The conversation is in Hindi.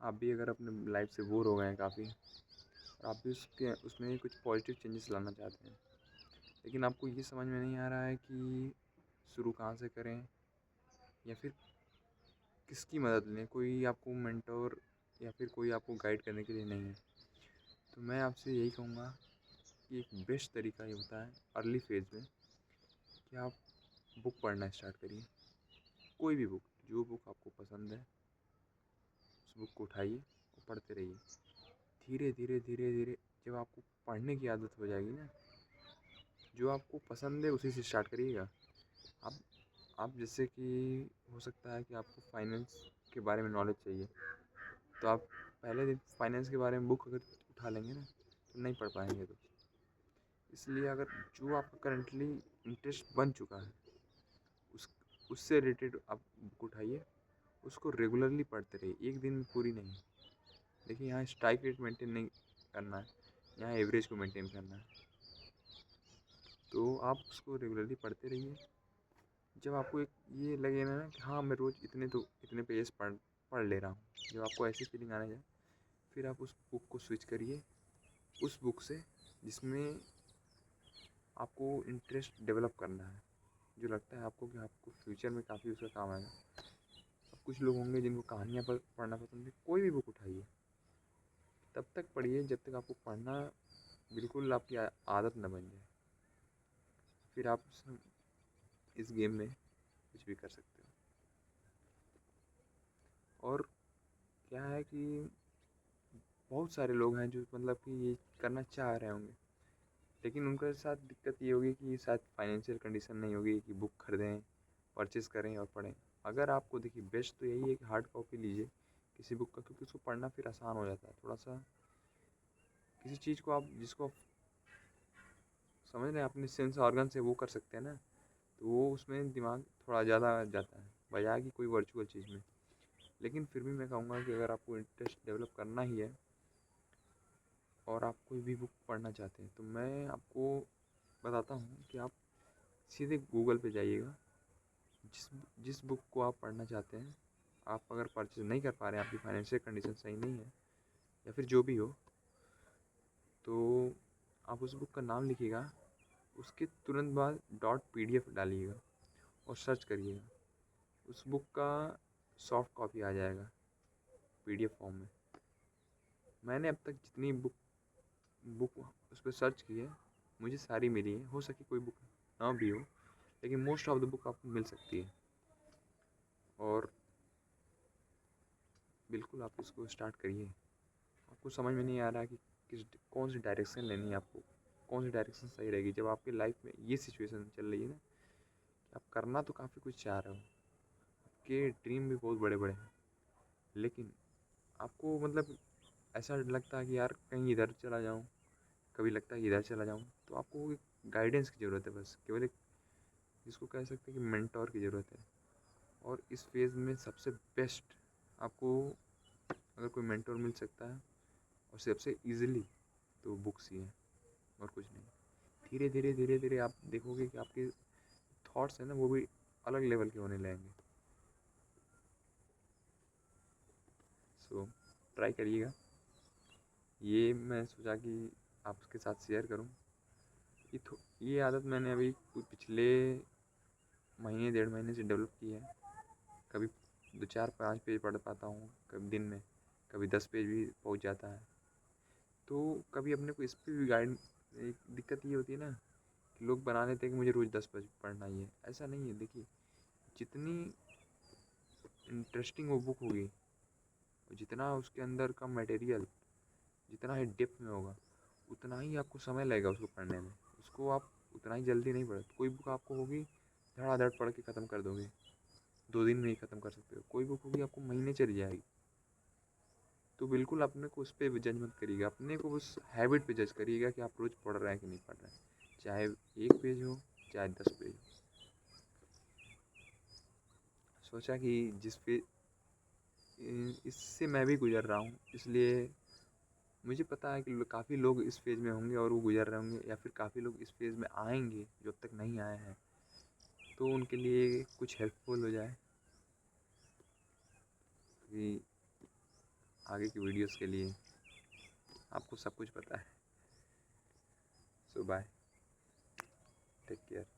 आप भी अगर अपने लाइफ से बोर हो गए हैं काफ़ी और आप भी उसमें कुछ पॉजिटिव चेंजेस लाना चाहते हैं, लेकिन आपको ये समझ में नहीं आ रहा है कि शुरू कहाँ से करें या फिर किसकी मदद लें, कोई आपको मेंटोर या फिर कोई आपको गाइड करने के लिए नहीं है, तो मैं आपसे यही कहूँगा कि एक बेस्ट तरीका ये होता है अर्ली फेज़ में कि आप बुक पढ़ना स्टार्ट करिए। कोई भी बुक, जो बुक आपको पसंद है उस बुक को उठाइए और पढ़ते रहिए। धीरे धीरे धीरे धीरे जब आपको पढ़ने की आदत हो जाएगी ना, जो आपको पसंद है उसी से स्टार्ट करिएगा। आप आप जैसे कि हो सकता है कि आपको फाइनेंस के बारे में नॉलेज चाहिए, तो आप पहले दिन फाइनेंस के बारे में बुक अगर उठा लेंगे ना तो नहीं पढ़ पाएंगे। तो इसलिए अगर जो आपका करंटली इंटरेस्ट बन चुका है उस उससे रिलेटेड आप बुक उठाइए, उसको रेगुलरली पढ़ते रहिए, एक दिन में पूरी नहीं। देखिए यहाँ स्ट्राइक रेट मेंटेन नहीं करना है, यहाँ एवरेज को मेंटेन करना है। तो आप उसको रेगुलरली पढ़ते रहिए। जब आपको एक ये लगे ना कि हाँ मैं रोज़ इतने पेजेस पढ़ ले रहा हूँ, जब आपको ऐसी फीलिंग आने जाए, फिर आप उस बुक को स्विच करिए उस बुक से जिसमें आपको इंटरेस्ट डेवलप करना है, जो लगता है आपको कि आपको फ्यूचर में काफ़ी उसका काम आएगा। अब कुछ लोग होंगे जिनको कहानियाँ पढ़ना पसंद है, कोई भी बुक उठाइए तब तक पढ़िए जब तक आपको पढ़ना बिल्कुल आपकी आदत न बन जाए, फिर आप इस गेम में कुछ भी कर सकते हो। और क्या है कि बहुत सारे लोग हैं जो मतलब कि ये करना चाह रहे होंगे, लेकिन उनके साथ दिक्कत ये होगी कि शायद फाइनेंशियल कंडीशन नहीं होगी कि बुक खरीदें, परचेज़ करें और पढ़ें। अगर आपको देखिए बेस्ट तो यही है कि हार्ड कॉपी लीजिए किसी बुक का, क्योंकि उसको पढ़ना फिर आसान हो जाता है थोड़ा सा। किसी चीज़ को आप जिसको समझ रहे हैं अपने सेंस ऑर्गन से वो कर सकते हैं ना, तो वो उसमें दिमाग थोड़ा ज़्यादा जाता है बजाय कि कोई वर्चुअल चीज़ में। लेकिन फिर भी मैं कहूँगा कि अगर आपको इंटरेस्ट डेवलप करना ही है और आप कोई भी बुक पढ़ना चाहते हैं, तो मैं आपको बताता हूँ कि आप सीधे गूगल पे जाइएगा। जिस जिस बुक को आप पढ़ना चाहते हैं, आप अगर परचेज़ नहीं कर पा रहे हैं, आपकी फाइनेंशियल कंडीशन सही नहीं है या फिर जो भी हो, तो आप उस बुक का नाम लिखिएगा, उसके तुरंत बाद .pdf डालिएगा और सर्च करिएगा। उस बुक का सॉफ्ट कॉपी आ जाएगा पीडीएफ फॉर्म में। मैंने अब तक जितनी बुक उस पर सर्च की है मुझे सारी मिली है। हो सके कोई बुक ना भी हो, लेकिन मोस्ट ऑफ द बुक आपको मिल सकती है। और बिल्कुल आप इसको स्टार्ट करिए। आपको समझ में नहीं आ रहा है कि कौन सी डायरेक्शन लेनी है, आपको कौन सी डायरेक्शन सही रहेगी। जब आपकी लाइफ में ये सिचुएशन चल रही है ना कि आप करना तो काफ़ी कुछ चाह रहे हो, आपके ड्रीम भी बहुत बड़े बड़े हैं, लेकिन आपको मतलब ऐसा लगता है कि यार कहीं इधर चला जाऊँ, कभी लगता है कि इधर चला जाऊँ, तो आपको एक गाइडेंस की ज़रूरत है। बस केवल एक जिसको कह सकते हैं कि मेंटोर की ज़रूरत है। और इस फेज़ में सबसे बेस्ट आपको अगर कोई मेंटोर मिल सकता है और सबसे ईज़िली, तो बुक्स ही हैं और कुछ नहीं। धीरे धीरे धीरे धीरे आप देखोगे कि आपके थॉट्स हैं ना वो भी अलग लेवल के होने लगेंगे। सो ट्राई करिएगा। ये मैं सोचा कि आपके साथ शेयर करूं। ये आदत मैंने अभी पिछले महीने 1.5 महीने से डेवलप की है। कभी 2 4 5 पेज पढ़ पाता हूँ कभी दिन में, कभी 10 पेज भी पहुँच जाता है। तो कभी अपने को इस पर भी गाइड, एक दिक्कत ये होती है ना कि लोग बना लेते हैं कि मुझे रोज़ 10 पेज पढ़ना ही है। ऐसा नहीं है। देखिए जितनी इंटरेस्टिंग वो बुक होगी और जितना उसके अंदर का मटेरियल जितना ही डेप्थ में होगा, उतना ही आपको समय लगेगा उसको पढ़ने में। उसको आप उतना ही जल्दी नहीं पढ़। कोई बुक आपको होगी धड़ाधड़ पढ़ के ख़त्म कर दोगे, 2 दिन में ही ख़त्म कर सकते हो। कोई बुक होगी आपको महीने चली जाएगी। तो बिल्कुल अपने को उस पर जज मत करिएगा, अपने को उस हैबिट पे जज करिएगा कि आप रोज़ पढ़ रहे हैं कि नहीं पढ़ रहे हैं। चाहे 1 पेज हो चाहे 10 पेज हो। सोचा कि जिस पे इससे मैं भी गुजर रहा हूँ, इसलिए मुझे पता है कि काफ़ी लोग इस फेज़ में होंगे और वो गुजर रहे होंगे, या फिर काफ़ी लोग इस फेज़ में आएंगे जो अब तक नहीं आए हैं, तो उनके लिए कुछ हेल्पफुल हो जाए। कि आगे की वीडियोस के लिए। आपको सब कुछ पता है। सो बाय, टेक केयर।